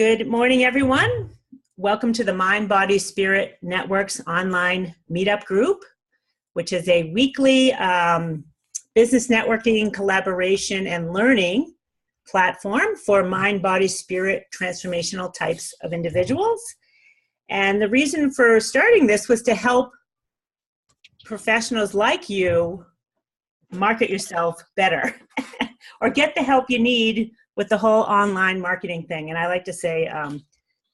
Good morning, everyone. Welcome to the Mind, Body, Spirit Network's online meetup group, which is a weekly business networking, collaboration, and learning platform for mind, body, spirit transformational types of individuals. And the reason for starting this was to help professionals like you market yourself better or get the help you need with the whole online marketing thing. And I like to say,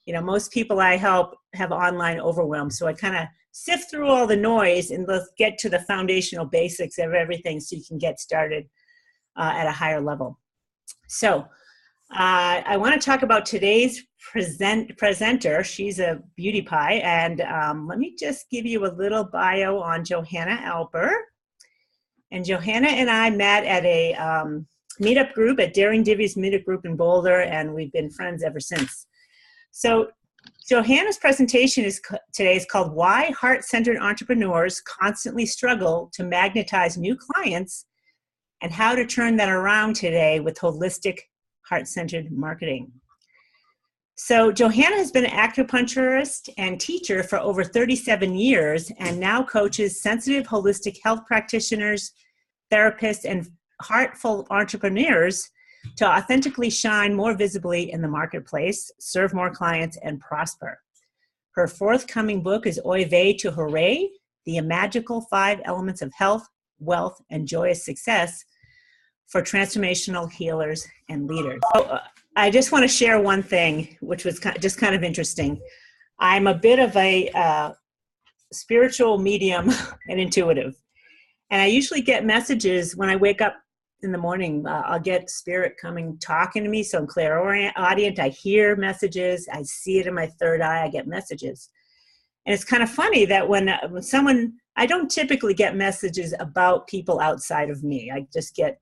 most people I help have online overwhelm. So I kind of sift through all the noise and let's get to the foundational basics of everything so you can get started at a higher level. So I want to talk about today's presenter. She's a beauty pie. And let me just give you a little bio on Johanna Alper. And Johanna and I met at a meetup group at Daring Divvy's meetup group in Boulder, and we've been friends ever since. So Johanna's presentation today is called Why Heart-Centered Entrepreneurs Constantly Struggle to Magnetize New Clients and How to Turn that Around Today with Holistic Heart-Centered Marketing. So Johanna has been an acupuncturist and teacher for over 37 years and now coaches sensitive holistic health practitioners, therapists, and heartful entrepreneurs to authentically shine more visibly in the marketplace, serve more clients, and prosper. Her forthcoming book is Oy Vey to Hooray, The Magical 5 Elements of Health, Wealth, and Joyous Success for Transformational Healers and Leaders. So, I just want to share one thing, which was just kind of interesting. I'm a bit of a spiritual medium and intuitive. And I usually get messages when I wake up in the morning. I'll get spirit coming, talking to me. So I'm clairaudient. I hear messages. I see it in my third eye. I get messages. And it's kind of funny that when someone, I don't typically get messages about people outside of me. I just get,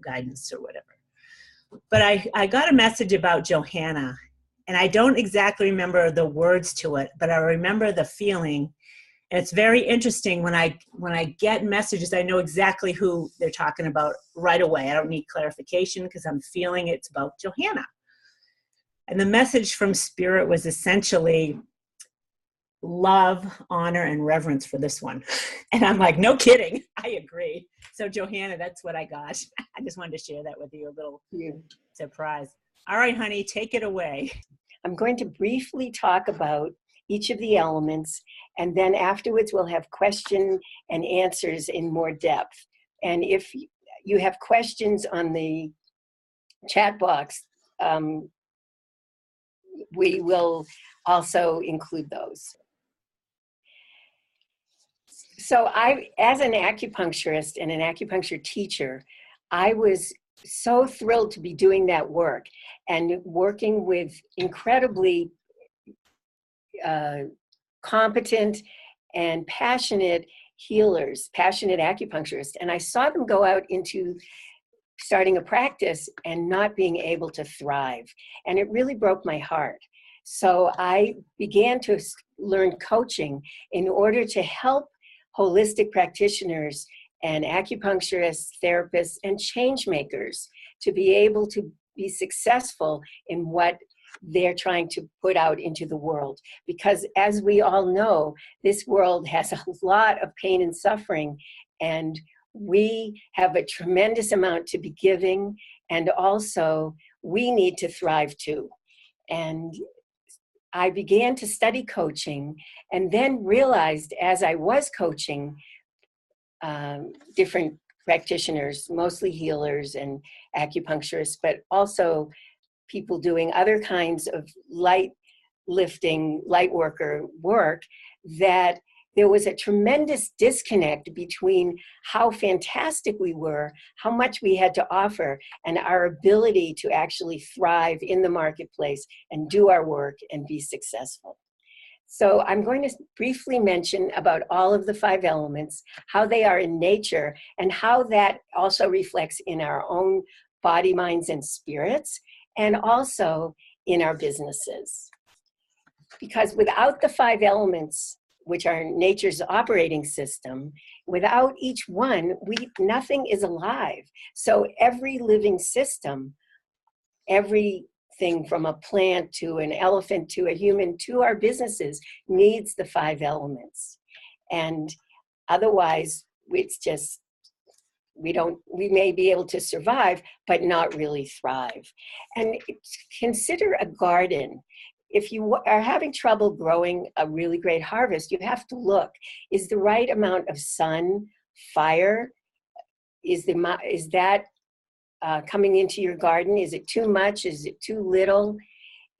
guidance or whatever. But I got a message about Johanna, and I don't exactly remember the words to it, but I remember the feeling. And it's very interesting when I get messages, I know exactly who they're talking about right away. I don't need clarification because I'm feeling it's about Johanna. And the message from Spirit was essentially love, honor, and reverence for this one. And I'm like, no kidding. I agree. So Johanna, that's what I got. I just wanted to share that with you, a little surprise. All right, honey, take it away. I'm going to briefly talk about each of the elements, and then afterwards we'll have question and answers in more depth. And if you have questions on the chat box, we will also include those. So as an acupuncturist and an acupuncture teacher, I was so thrilled to be doing that work and working with incredibly competent and passionate healers, passionate acupuncturists. And I saw them go out into starting a practice and not being able to thrive. And it really broke my heart. So I began to learn coaching in order to help holistic practitioners and acupuncturists, therapists, and change makers to be able to be successful in what they're trying to put out into the world. Because as we all know, this world has a lot of pain and suffering, and we have a tremendous amount to be giving, and also we need to thrive too. And I began to study coaching and then realized as I was coaching different practitioners, mostly healers and acupuncturists, but also people doing other kinds of light lifting, light worker work, that there was a tremendous disconnect between how fantastic we were, how much we had to offer, and our ability to actually thrive in the marketplace and do our work and be successful. So I'm going to briefly mention about all of the 5 elements, how they are in nature, and how that also reflects in our own body, minds, and spirits, and also in our businesses. Because without the 5 elements, which are nature's operating system, without each one, nothing is alive. So every living system, every everything from a plant to an elephant to a human to our businesses needs the 5 elements. And otherwise, it's just, we may be able to survive, but not really thrive. And consider a garden. If you are having trouble growing a really great harvest, you have to look, is the right amount of sun, fire, is that coming into your garden? Is it too much? Is it too little?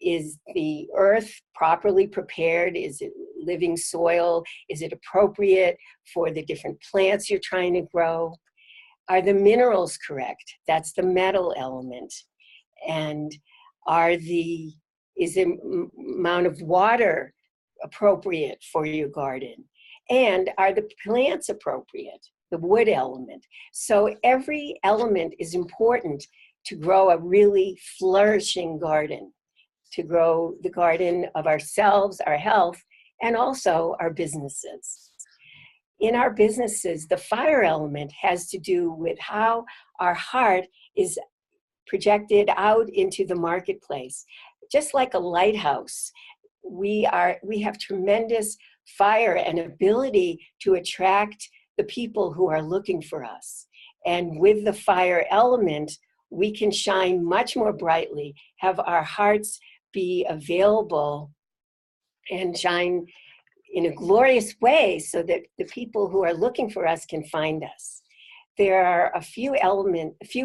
Is the earth properly prepared? Is it living soil? Is it appropriate for the different plants you're trying to grow? Are the minerals correct? That's the metal element. And is the amount of water appropriate for your garden? And are the plants appropriate? The wood element. So every element is important to grow a really flourishing garden, to grow the garden of ourselves, our health, and also our businesses. In our businesses, the fire element has to do with how our heart is projected out into the marketplace. Just like a lighthouse, we have tremendous fire and ability to attract the people who are looking for us. And with the fire element, we can shine much more brightly, have our hearts be available and shine in a glorious way so that the people who are looking for us can find us. There are a few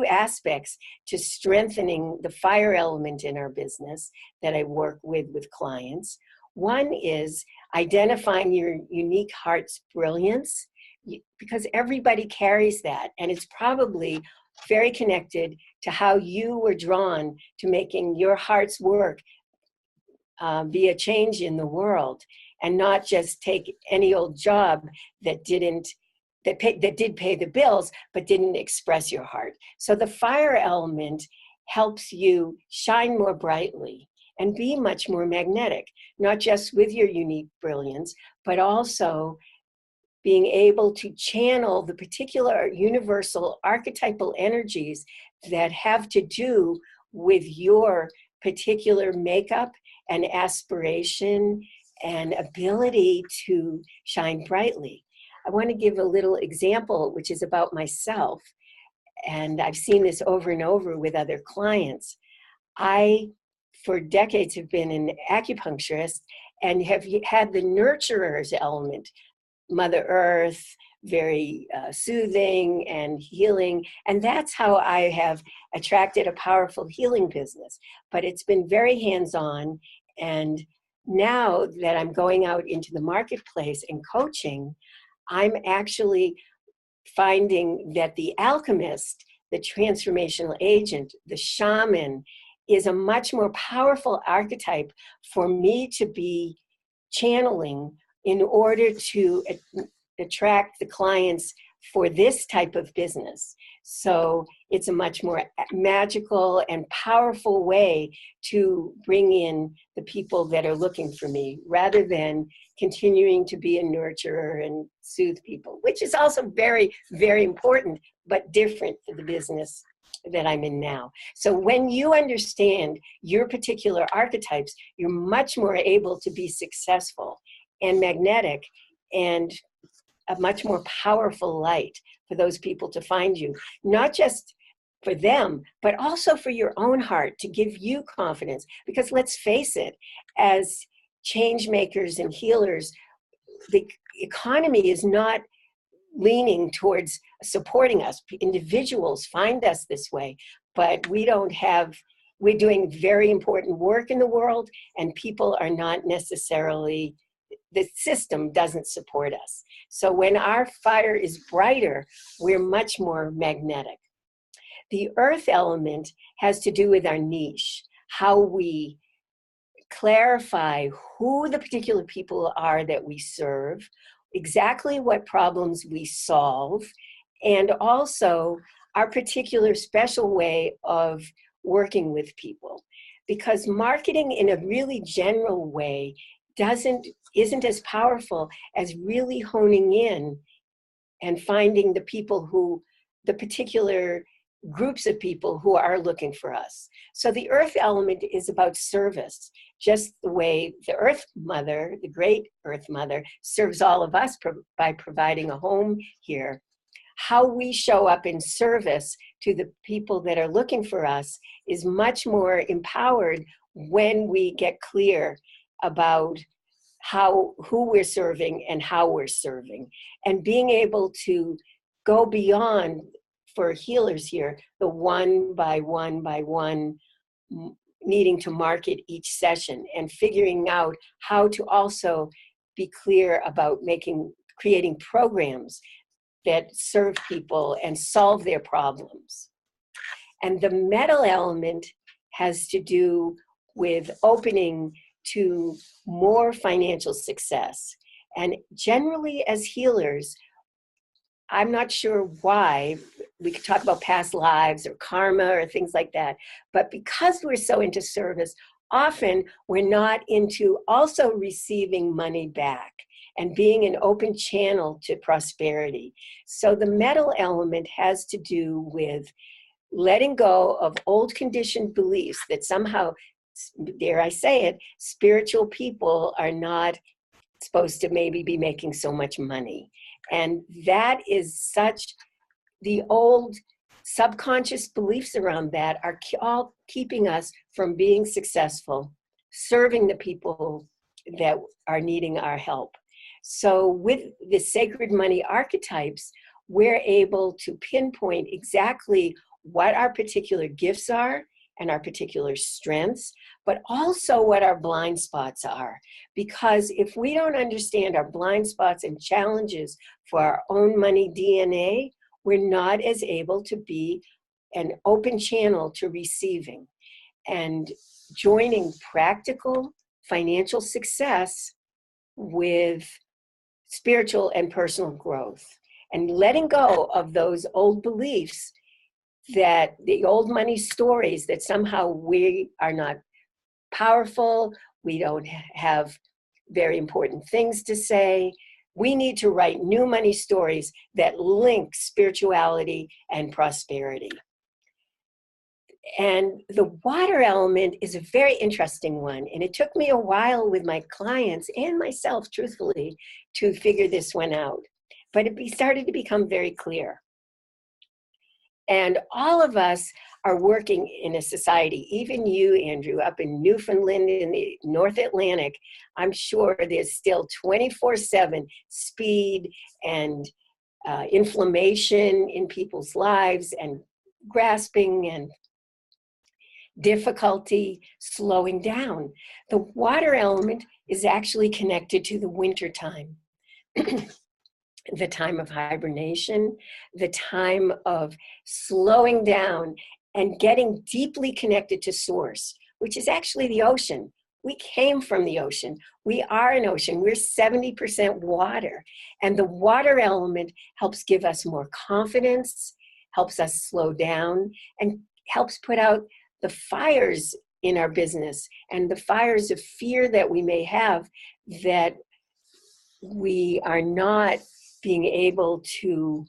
aspects to strengthening the fire element in our business that I work with clients. One is identifying your unique heart's brilliance, because everybody carries that, and it's probably very connected to how you were drawn to making your heart's work be a change in the world, and not just take any old job that did pay the bills, but didn't express your heart. So the fire element helps you shine more brightly and be much more magnetic, not just with your unique brilliance, but also being able to channel the particular universal archetypal energies that have to do with your particular makeup and aspiration and ability to shine brightly. I want to give a little example, which is about myself. And I've seen this over and over with other clients. I, for decades, have been an acupuncturist and have had the nurturer's element, Mother Earth, very soothing and healing. And that's how I have attracted a powerful healing business. But it's been very hands-on. And now that I'm going out into the marketplace and coaching, I'm actually finding that the alchemist, the transformational agent, the shaman, is a much more powerful archetype for me to be channeling in order to attract the clients for this type of business. So it's a much more magical and powerful way to bring in the people that are looking for me, rather than continuing to be a nurturer and soothe people, which is also very, very important, but different for the business that I'm in now. So when you understand your particular archetypes, you're much more able to be successful and magnetic and a much more powerful light for those people to find you, not just for them, but also for your own heart, to give you confidence. Because let's face it, as change makers and healers, the economy is not leaning towards supporting us. Individuals find us this way, but we're doing very important work in the world, and people are not necessarily, the system doesn't support us. So when our fire is brighter, we're much more magnetic. The earth element has to do with our niche, how we clarify who the particular people are that we serve, exactly what problems we solve, and also our particular special way of working with people. Because marketing in a really general way isn't as powerful as really honing in and finding the people who, the particular groups of people who are looking for us. So the earth element is about service, just the way the Earth Mother, the great Earth Mother, serves all of us by providing a home here. How we show up in service to the people that are looking for us is much more empowered when we get clear about who we're serving and how we're serving, and being able to go beyond, for healers here, the one by one needing to market each session, and figuring out how to also be clear about creating programs that serve people and solve their problems. And the metal element has to do with opening to more financial success. And generally as healers, I'm not sure why, we could talk about past lives or karma or things like that, but because we're so into service, often we're not into also receiving money back and being an open channel to prosperity. So the metal element has to do with letting go of old conditioned beliefs that somehow, dare I say it, spiritual people are not supposed to maybe be making so much money. And that is the old subconscious beliefs around that are all keeping us from being successful, serving the people that are needing our help. So with the sacred money archetypes, we're able to pinpoint exactly what our particular gifts are and our particular strengths, but also what our blind spots are. Because if we don't understand our blind spots and challenges for our own money DNA, we're not as able to be an open channel to receiving. And joining practical financial success with spiritual and personal growth, and letting go of those old beliefs, that the old money stories that somehow we are not powerful, we don't have very important things to say. We need to write new money stories that link spirituality and prosperity. And the water element is a very interesting one. And it took me a while with my clients and myself, truthfully, to figure this one out. But it started to become very clear. And all of us are working in a society, even you, Andrew, up in Newfoundland in the North Atlantic, I'm sure there's still 24/7 speed and inflammation in people's lives, and grasping and difficulty slowing down. The water element is actually connected to the winter time. The time of hibernation, the time of slowing down and getting deeply connected to source, which is actually the ocean. We came from the ocean. We are an ocean. We're 70% water. And the water element helps give us more confidence, helps us slow down, and helps put out the fires in our business and the fires of fear that we may have, that we are not being able to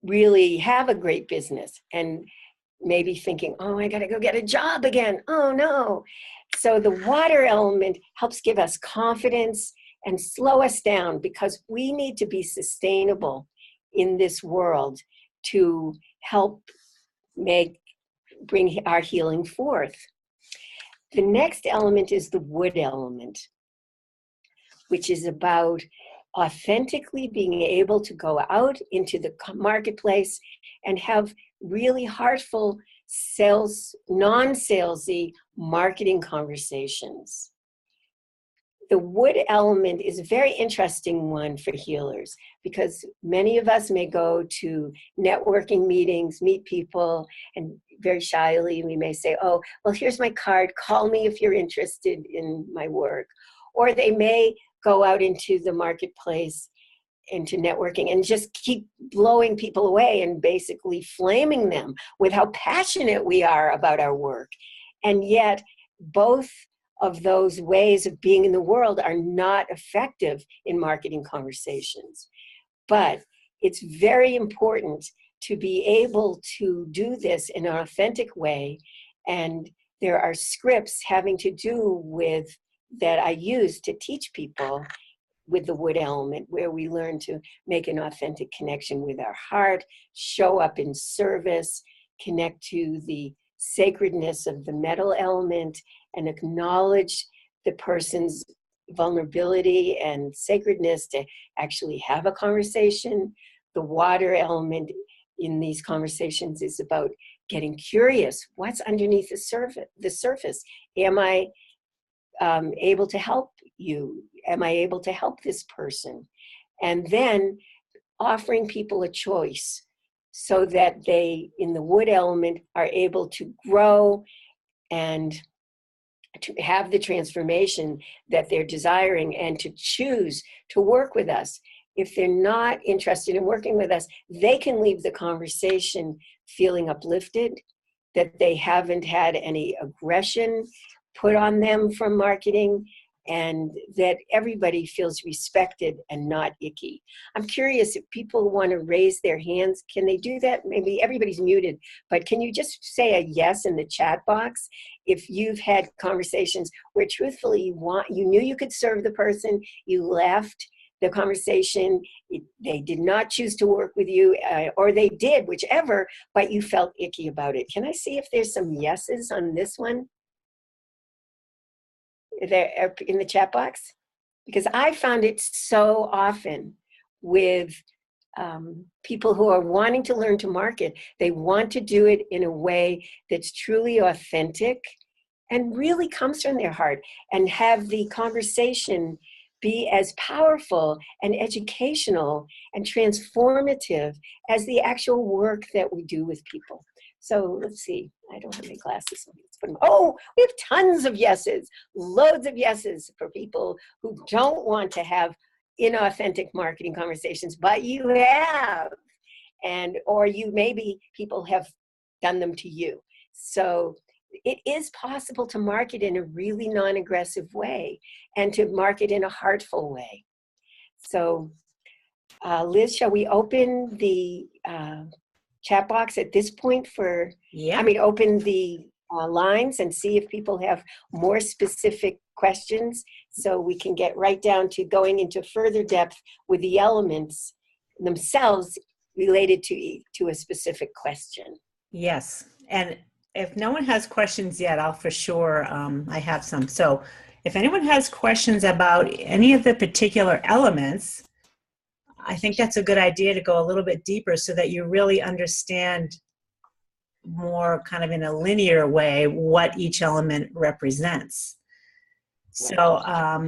really have a great business, and maybe thinking, oh, I got to go get a job again. Oh, no. So the water element helps give us confidence and slow us down, because we need to be sustainable in this world to help bring our healing forth. The next element is the wood element, which is about authentically being able to go out into the marketplace and have really heartful non-salesy marketing conversations. The wood element is a very interesting one for healers, because many of us may go to networking meetings, meet people, and very shyly we may say, oh, well, here's my card, call me if you're interested in my work. Or they may go out into the marketplace, into networking, and just keep blowing people away and basically flaming them with how passionate we are about our work. And yet both of those ways of being in the world are not effective in marketing conversations. But it's very important to be able to do this in an authentic way. And there are scripts having to do with that I use to teach people with the wood element, where we learn to make an authentic connection with our heart, show up in service, connect to the sacredness of the metal element, and acknowledge the person's vulnerability and sacredness to actually have a conversation. The water element in these conversations is about getting curious. What's underneath the surface? Am I able to help you? Am I able to help this person? And then offering people a choice so that they, in the wood element, are able to grow and to have the transformation that they're desiring and to choose to work with us. If they're not interested in working with us, they can leave the conversation feeling uplifted, that they haven't had any aggression put on them from marketing, and that everybody feels respected and not icky. I'm curious if people want to raise their hands, can they do that? Maybe everybody's muted, but can you just say a yes in the chat box if you've had conversations where truthfully you knew you could serve the person, you left the conversation, they did not choose to work with you, or they did, whichever, but you felt icky about it. Can I see if there's some yeses on this one? There in the chat box? Because I found it so often with people who are wanting to learn to market. They want to do it in a way that's truly authentic and really comes from their heart, and have the conversation be as powerful and educational and transformative as the actual work that we do with people. So let's see. I don't have any glasses. Let's put them. Oh, we have tons of yeses, loads of yeses for people who don't want to have inauthentic marketing conversations, but you have, or you maybe people have done them to you. So it is possible to market in a really non-aggressive way and to market in a heartful way. So Liz, shall we open the chat box at this point for, open the lines and see if people have more specific questions, so we can get right down to going into further depth with the elements themselves related to a specific question. Yes. And if no one has questions yet, I'll for sure, I have some. So if anyone has questions about any of the particular elements, I think that's a good idea to go a little bit deeper so that you really understand more kind of in a linear way what each element represents. So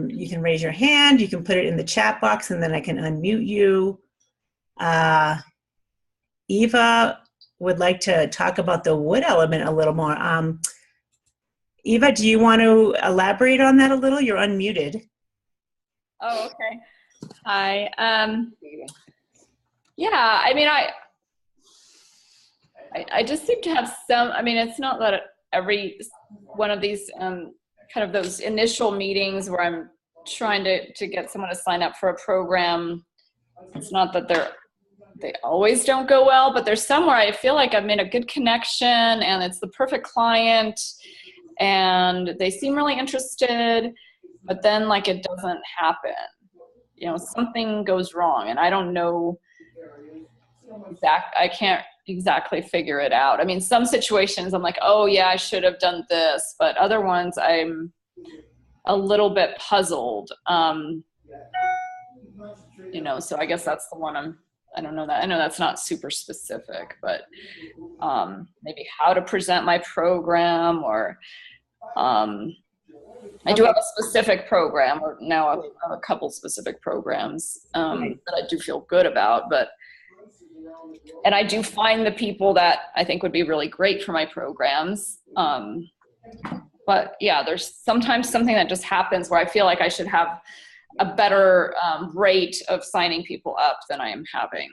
you can raise your hand, you can put it in the chat box, and then I can unmute you. Eva would like to talk about the wood element a little more. Eva, do you want to elaborate on that a little? You're unmuted. Oh, okay. Hi. Yeah, I mean, I just seem to have some, I mean, it's not that every one of these kind of those initial meetings where I'm trying to get someone to sign up for a program, it's not that they always don't go well, but there's some where I feel like I've made a good connection and it's the perfect client and they seem really interested, but then like it doesn't happen. You know, something goes wrong and I don't know I can't exactly figure it out. I mean, some situations I'm like, oh yeah, I should have done this, but other ones I'm a little bit puzzled. You know, so I guess that's the one I don't know that. I know that's not super specific, but maybe how to present my program, or I do have a specific program, or now I have a couple specific programs that I do feel good about, and I do find the people that I think would be really great for my programs. But yeah, there's sometimes something that just happens where I feel like I should have a better rate of signing people up than I am having.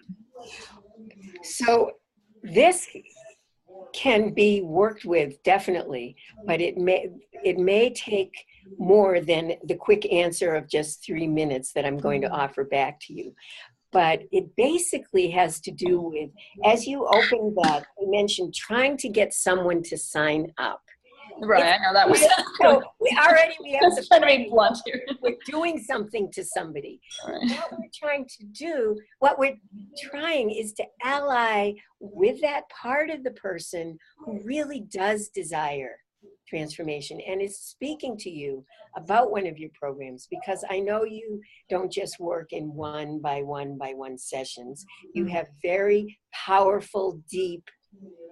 So this can be worked with, definitely, but it may take more than the quick answer of just 3 minutes that I'm going to offer back to you. but it basically has to do with, as you open that, I mentioned trying to get someone to sign up. Right, I know that was. So we have Just trying to be blunt here. We're doing something to somebody. Right. What we're trying is to ally with that part of the person who really does desire transformation and is speaking to you about one of your programs, because I know you don't just work in one by one sessions. You have very powerful, deep,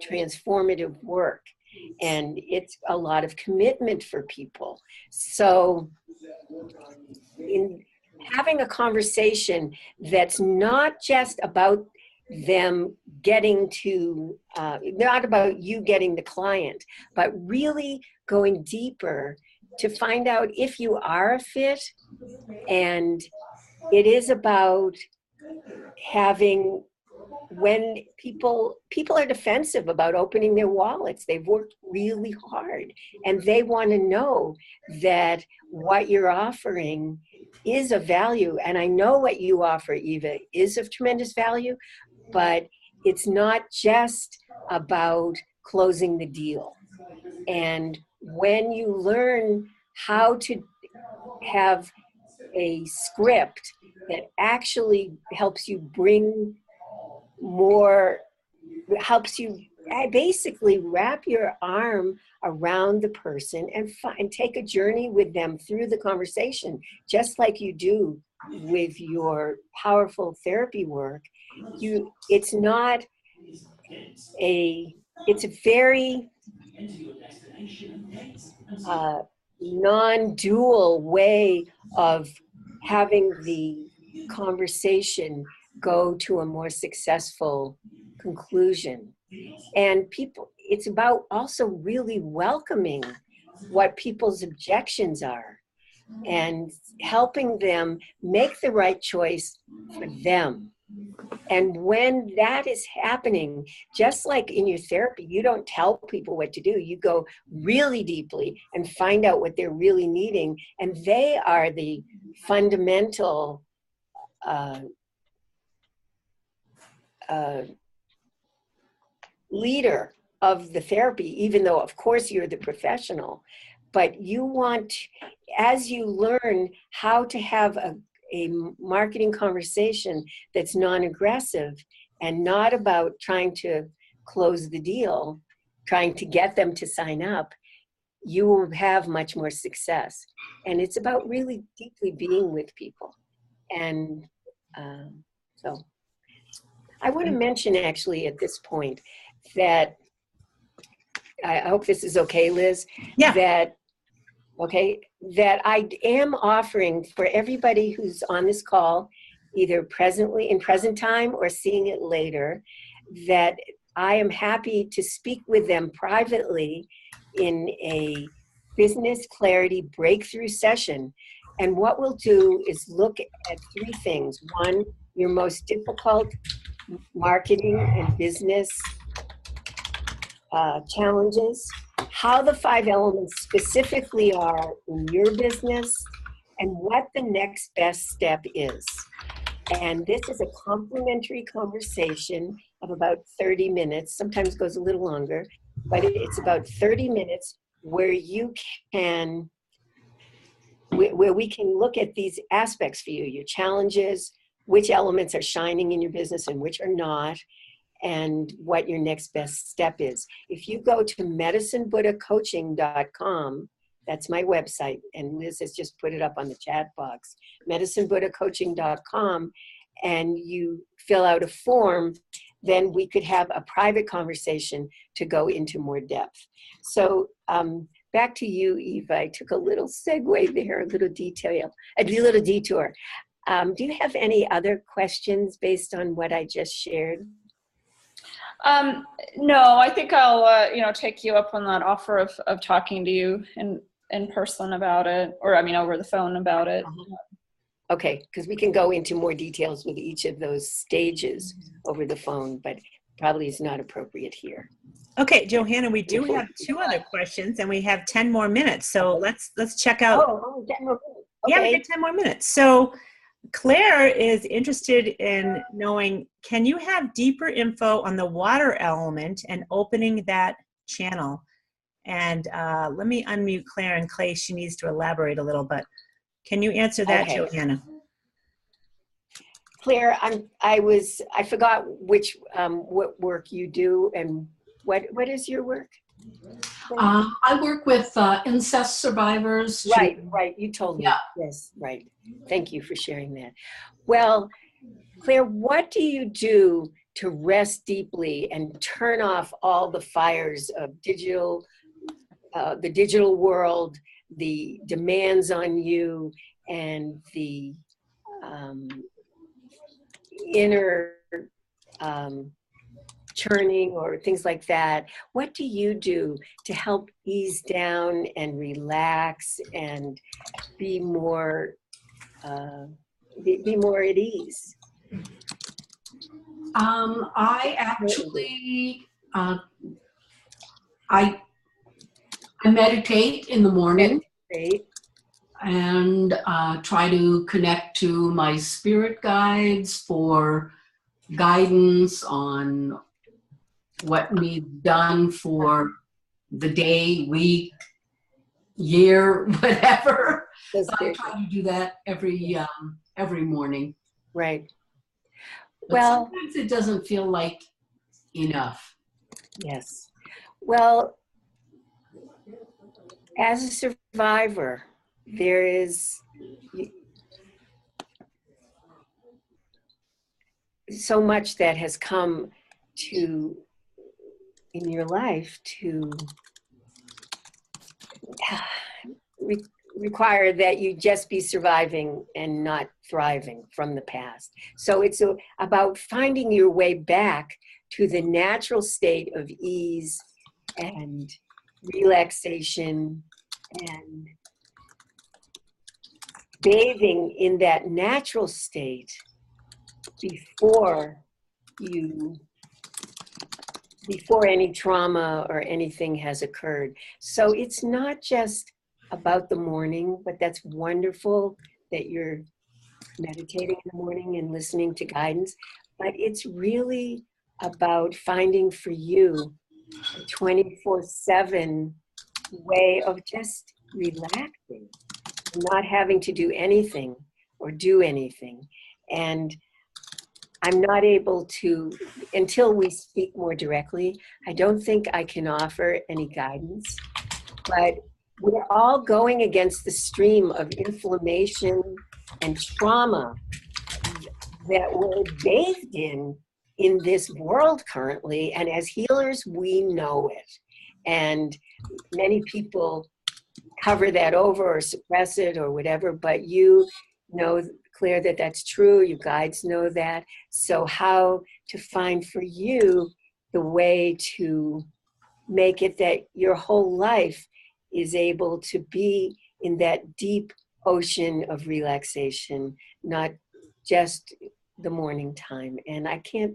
transformative work. And it's a lot of commitment for people. So in having a conversation that's not just about them getting to, not about you getting the client, but really going deeper to find out if you are a fit. And it is about having, when people are defensive about opening their wallets, they've worked really hard and they want to know that what you're offering is of value. And I know what you offer, Eva, is of tremendous value, but it's not just about closing the deal. And when you learn how to have a script that actually helps you basically wrap your arm around the person and take a journey with them through the conversation, just like you do with your powerful therapy work. It's a very non-dual way of having the conversation go to a more successful conclusion. And it's about also really welcoming what people's objections are and helping them make the right choice for them. And when that is happening, just like in your therapy, you don't tell people what to do. You go really deeply and find out what they're really needing. And they are the fundamental leader of the therapy, even though, of course, you're the professional. But you want, as you learn how to have a marketing conversation that's non-aggressive and not about trying to close the deal, trying to get them to sign up, you will have much more success. And it's about really deeply being with people. And so I want to mention actually at this point that I hope this is okay, Liz. Yeah. That I am offering for everybody who's on this call, either presently in present time or seeing it later, that I am happy to speak with them privately in a business clarity breakthrough session. And what we'll do is look at three things. One, your most difficult marketing and business challenges, how the 5 elements specifically are in your business, and what the next best step is. And this is a complimentary conversation of about 30 minutes, sometimes goes a little longer, but it's about 30 minutes where you can, where we can look at these aspects for you, your challenges, which elements are shining in your business and which are not, and what your next best step is. If you go to medicinebuddhacoaching.com, that's my website, and Liz has just put it up on the chat box, medicinebuddhacoaching.com, and you fill out a form, then we could have a private conversation to go into more depth. So back to you, Eva. I took a little segue there, a little detour. Do you have any other questions based on what I just shared? No, I think I'll, take you up on that offer of talking to you in person about it, or over the phone about it. Okay, because we can go into more details with each of those stages over the phone, but probably is not appropriate here. Okay, Johanna, we do have 2 other questions, and we have 10 more minutes. So let's check out. 10 more minutes. Okay. Yeah, we got 10 more minutes. So Claire is interested in knowing, can you have deeper info on the water element and opening that channel? And let me unmute Claire in case she needs to elaborate a little, but can you answer that, Okay. Johanna? Claire, I forgot which what work you do, and what is your work? I work with incest survivors. Right. You told me. Yeah. Yes, right. Thank you for sharing that. Well, Claire, what do you do to rest deeply and turn off all the fires of the digital world, the demands on you, and the inner churning or things like that? What do you do to help ease down and relax and be more at ease? I actually I meditate in the morning. Meditate. And try to connect to my spirit guides for guidance on what needs done for the day, week, year, whatever. So I try to do that every morning. Right. But well, sometimes it doesn't feel like enough. Yes. Well, as a survivor, there is so much that has come to in your life to require that you just be surviving and not thriving from the past. So it's about finding your way back to the natural state of ease and relaxation and bathing in that natural state before any trauma or anything has occurred. So it's not just about the morning, but that's wonderful that you're meditating in the morning and listening to guidance. But it's really about finding for you a 24/7 way of just relaxing, not having to do anything or do anything. And I'm not able to, until we speak more directly, I don't think I can offer any guidance. But we're all going against the stream of inflammation and trauma that we're bathed in this world currently. And as healers, we know it. And many people cover that over or suppress it or whatever, but you know, Claire, that that's true. You guides know that. So how to find for you the way to make it that your whole life is able to be in that deep ocean of relaxation, not just the morning time. And I can't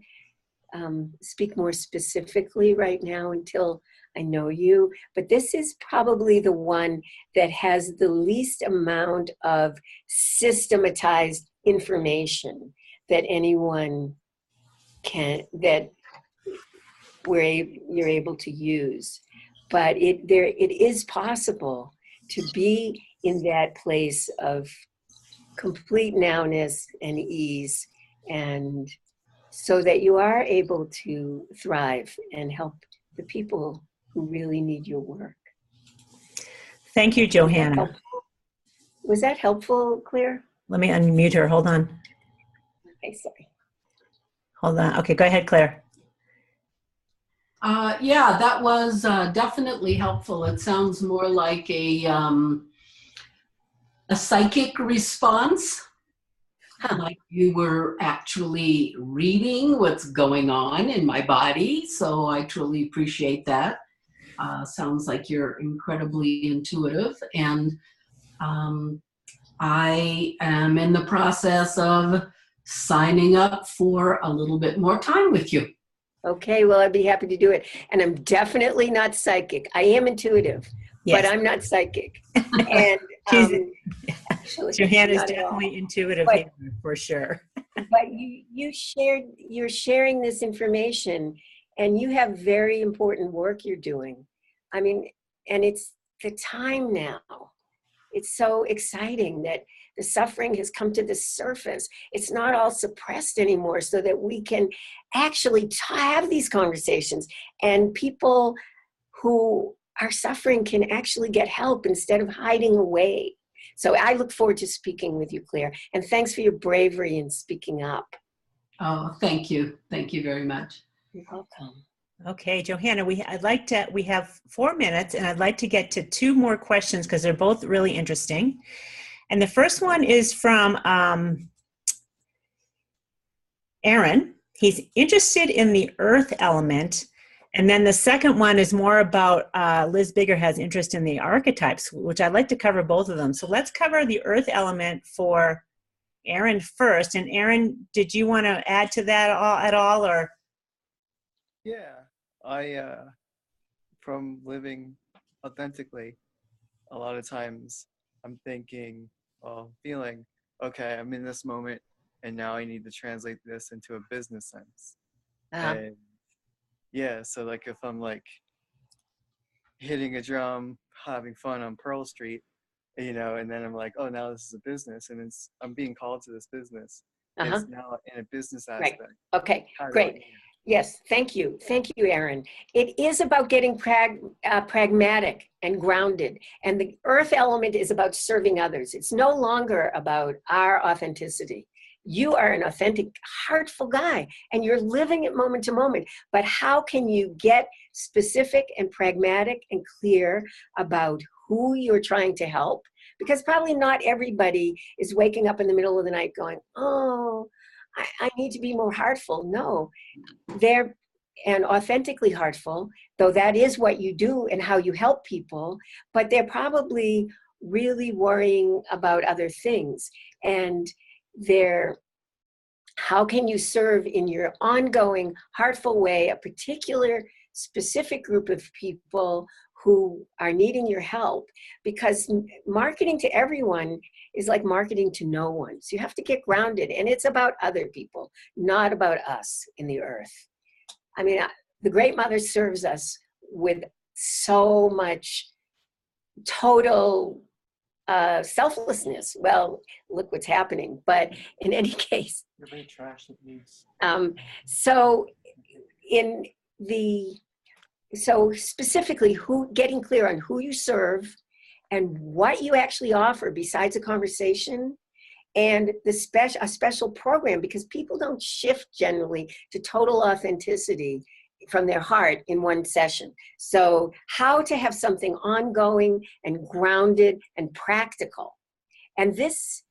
speak more specifically right now until I know you, but this is probably the one that has the least amount of systematized information that anyone can, that you're able to use. But it is possible to be in that place of complete nowness and ease, and so that you are able to thrive and help the people who really need your work. Thank you, Johanna. Was that helpful, Claire? Let me unmute her. Hold on. Okay, sorry. Hold on. Okay, go ahead, Claire. Yeah, that was definitely helpful. It sounds more like a psychic response. Like you were actually reading what's going on in my body. So I truly appreciate that. Sounds like you're incredibly intuitive. And I am in the process of signing up for a little bit more time with you. Okay, well, I'd be happy to do it. And I'm definitely not psychic. I am intuitive, Yes. but I'm not psychic. And She's, Actually, Johanna's not at all. definitely intuitive But- here, for sure. But you're sharing this information, and you have very important work you're doing. I mean, and it's the time now. It's so exciting that the suffering has come to the surface. It's not all suppressed anymore, so that we can actually have these conversations, and people who are suffering can actually get help instead of hiding away. So I look forward to speaking with you, Claire. And thanks for your bravery in speaking up. Oh, thank you. Thank you very much. You're welcome. Okay, Johanna, we have 4 minutes, and I'd like to get to 2 more questions because they're both really interesting. And the first one is from Aaron. He's interested in the earth element. And then the second one is more about Liz Bigger has interest in the archetypes, which I'd like to cover both of them. So let's cover the earth element for Aaron first. And Aaron, did you want to add to that at all, or? Yeah, I from living authentically, a lot of times I'm thinking, feeling, okay, I'm in this moment, and now I need to translate this into a business sense. And yeah, so like if I'm like hitting a drum, having fun on Pearl Street, and then I'm like, oh, now this is a business, and I'm being called to this business. It's now in a business aspect. Right. Okay, great. Yes, thank you. Thank you, Aaron. It is about getting pragmatic and grounded. And the earth element is about serving others. It's no longer about our authenticity. You are an authentic, heartful guy, and you're living it moment to moment. But how can you get specific and pragmatic and clear about who you're trying to help? Because probably not everybody is waking up in the middle of the night going, oh, I need to be more heartful. No, they're and authentically heartful, though that is what you do and how you help people, but they're probably really worrying about other things. And how can you serve in your ongoing heartful way a particular specific group of people who are needing your help? Because marketing to everyone is like marketing to no one. So you have to get grounded, and it's about other people, not about us in the earth. I mean, the Great Mother serves us with so much total selflessness. Well, look what's happening. But in any case, so specifically, getting clear on who you serve and what you actually offer besides a conversation, and a special program, because people don't shift generally to total authenticity from their heart in one session. So how to have something ongoing and grounded and practical. And this,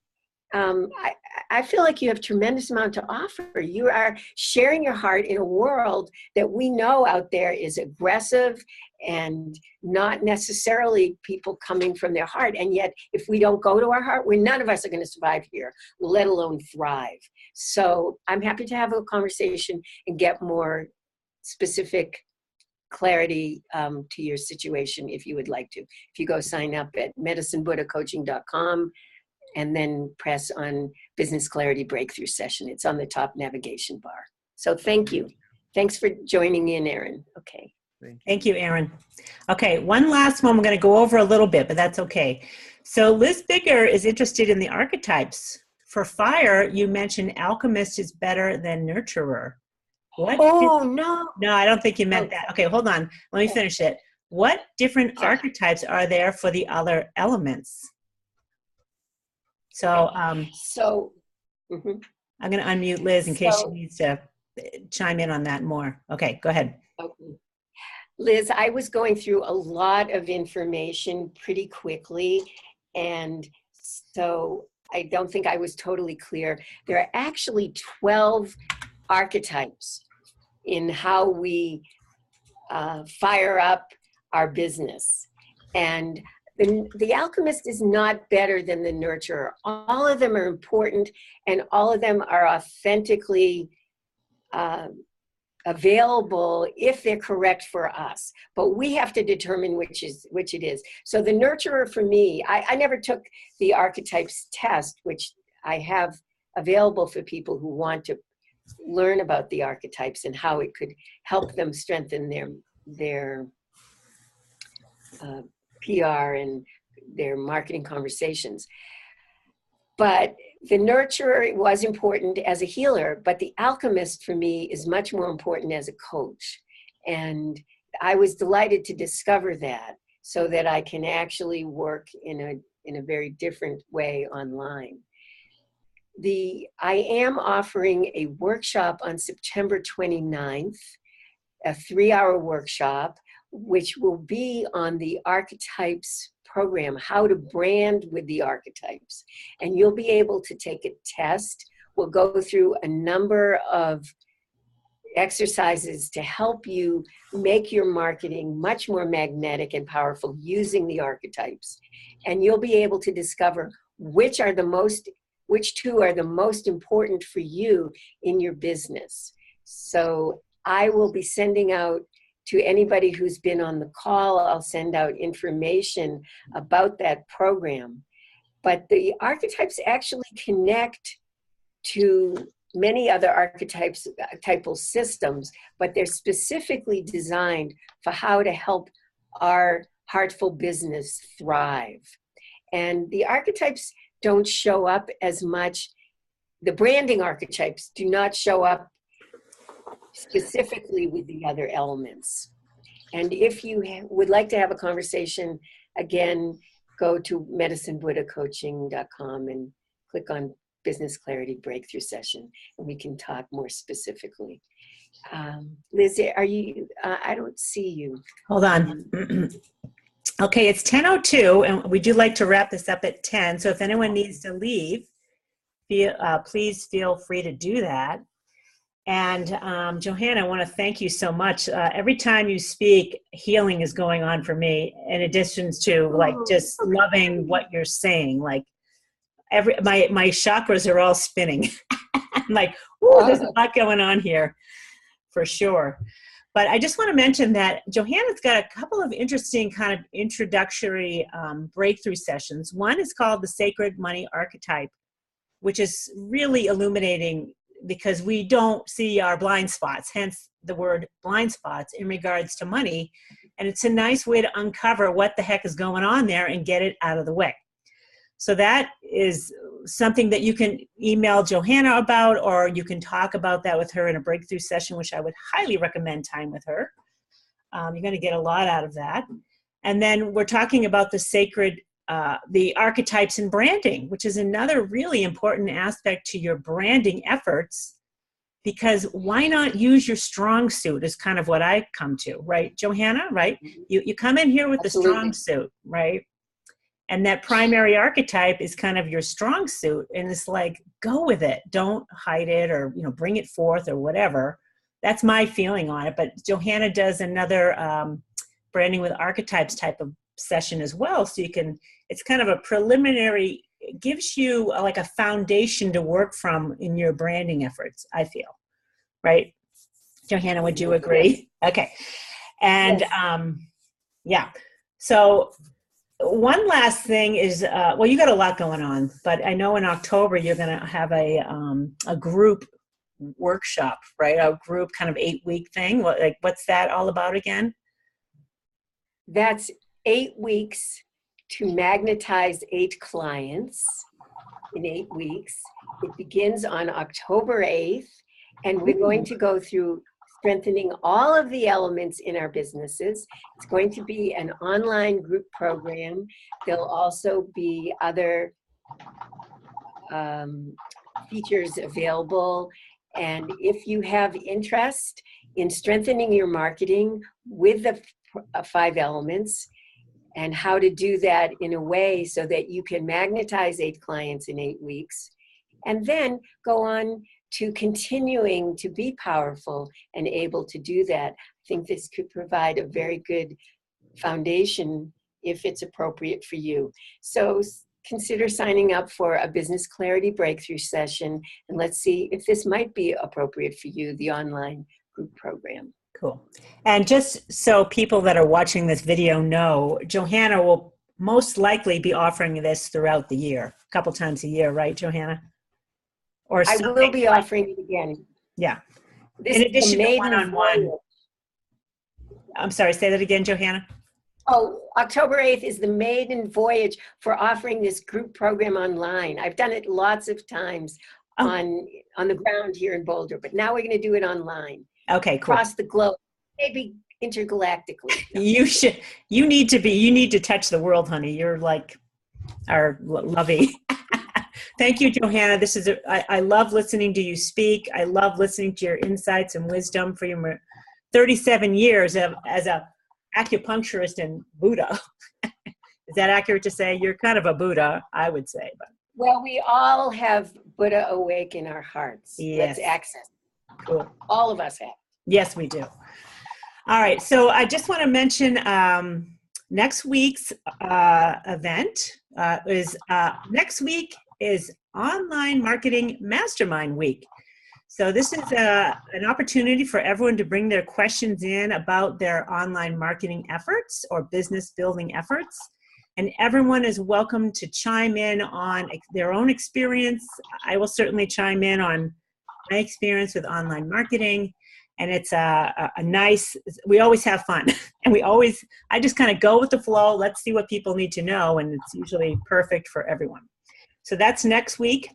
I feel like you have tremendous amount to offer. You are sharing your heart in a world that we know out there is aggressive and not necessarily people coming from their heart. And yet, if we don't go to our heart, none of us are going to survive here, let alone thrive. So I'm happy to have a conversation and get more specific clarity to your situation if you would like to. If you go sign up at medicinebuddhacoaching.com and then press on Business Clarity Breakthrough Session. It's on the top navigation bar. So thank you. Thanks for joining in, Aaron. Okay. Thank you, Aaron. Okay, one last one. We're going to go over a little bit, but that's okay. So Liz Bigger is interested in the archetypes. For fire, you mentioned alchemist is better than nurturer. No. No, I don't think you meant that. Okay, hold on. Let me finish it. What different archetypes are there for the other elements? So, I'm going to unmute Liz in case she needs to chime in on that more. Okay, go ahead. Okay. Liz, I was going through a lot of information pretty quickly, and so I don't think I was totally clear. There are actually 12 archetypes in how we fire up our business. And the alchemist is not better than the nurturer. All of them are important, and all of them are authentically available if they're correct for us, but we have to determine which it is. So the nurturer for me, I never took the Archetypes test, which I have available for people who want to learn about the archetypes and how it could help them strengthen their PR and their marketing conversations. But the nurturer was important as a healer, but the alchemist for me is much more important as a coach. And I was delighted to discover that so that I can actually work in a very different way online. I am offering a workshop on September 29th, a 3-hour workshop, which will be on the Archetypes program, how to brand with the archetypes. And you'll be able to take a test. We'll go through a number of exercises to help you make your marketing much more magnetic and powerful using the archetypes. And you'll be able to discover which two are the most important for you in your business. So I will be sending out to anybody who's been on the call, I'll send out information about that program. But the archetypes actually connect to many other archetypal systems, but they're specifically designed for how to help our heartful business thrive. And the archetypes don't show up as much. The branding archetypes do not show up specifically with the other elements. And if you would like to have a conversation, again, go to medicinebuddhacoaching.com and click on Business Clarity Breakthrough Session, and we can talk more specifically. Liz, are you, I don't see you. Hold on. Okay, it's 10:02, and we do like to wrap this up at 10. So if anyone needs to leave, please feel free to do that. And Johanna, I want to thank you so much. Every time you speak, healing is going on for me, in addition to like just loving what you're saying. Like my chakras are all spinning. I'm like, ooh, there's a lot going on here for sure. But I just want to mention that Johanna's got a couple of interesting kind of introductory breakthrough sessions. One is called the Sacred Money Archetype, which is really illuminating because we don't see our blind spots, hence the word blind spots in regards to money. And it's a nice way to uncover what the heck is going on there and get it out of the way. So that is something that you can email Johanna about, or you can talk about that with her in a breakthrough session, which I would highly recommend time with her. You're going to get a lot out of that. And then we're talking about the archetypes in branding, which is another really important aspect to your branding efforts, because why not use your strong suit is kind of what I come to, right, Johanna, right? You come in here with Absolutely. the strong suit, right? And that primary archetype is kind of your strong suit, and it's like, go with it. Don't hide it, or bring it forth, or whatever. That's my feeling on it. But Johanna does another branding with archetypes type of session as well. So it's kind of a preliminary, it gives you like a foundation to work from in your branding efforts, I feel. Right? Johanna, would you agree? Okay. And Yes. Yeah. So one last thing is, well, you got a lot going on, but I know in October you're going to have a group workshop, right? A group kind of 8-week thing. What's that all about again? That's 8 weeks to magnetize 8 clients in 8 weeks. It begins on October 8th, and we're going to go through strengthening all of the elements in our businesses. It's going to be an online group program. There'll also be other features available. And if you have interest in strengthening your marketing with the 5 elements, and how to do that in a way so that you can magnetize 8 clients in 8 weeks, and then go on to continuing to be powerful and able to do that. I think this could provide a very good foundation if it's appropriate for you. So consider signing up for a Business Clarity Breakthrough Session, and let's see if this might be appropriate for you, the online group program. Cool. And just so people that are watching this video know, Johanna will most likely be offering this throughout the year, a couple times a year, right, Johanna? Or I will be offering it again. Yeah. This In is the addition to maiden one-on-one. voyage. I'm sorry, say that again, Johanna. Oh, October 8th is the maiden voyage for offering this group program online. I've done it lots of times on the ground here in Boulder, but now we're going to do it online. Okay, cool. Across the globe, maybe intergalactically. You need to touch the world, honey. You're like our lovey. Thank you, Johanna. I love listening to you speak. I love listening to your insights and wisdom for your 37 years as a acupuncturist and Buddha. Is that accurate to say? You're kind of a Buddha, I would say. But well, we all have Buddha awake in our hearts. Yes. Let's access. Cool. All of us have. Yes, we do. All right. So I just want to mention next week's event next week is Online Marketing Mastermind Week. So this is an opportunity for everyone to bring their questions in about their online marketing efforts or business building efforts. And everyone is welcome to chime in on their own experience. I will certainly chime in on my experience with online marketing. And it's we always have fun. And I just kind of go with the flow. Let's see what people need to know. And it's usually perfect for everyone. So that's next week.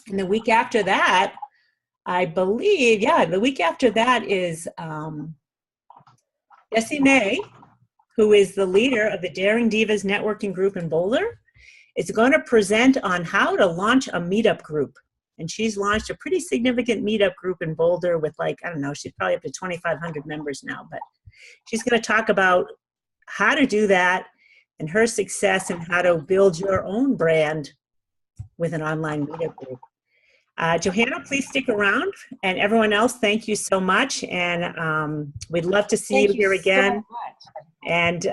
And the week after that, I believe, the week after that is Jessie May, who is the leader of the Daring Divas networking group in Boulder, is going to present on how to launch a meetup group. And she's launched a pretty significant meetup group in Boulder with she's probably up to 2,500 members now. But she's going to talk about how to do that and her success and how to build your own brand with an online meetup group. Johanna, please stick around. And everyone else, thank you so much. And we'd love to see you here again. So and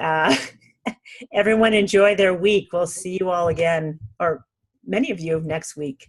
everyone enjoy their week. We'll see you all again, or many of you next week.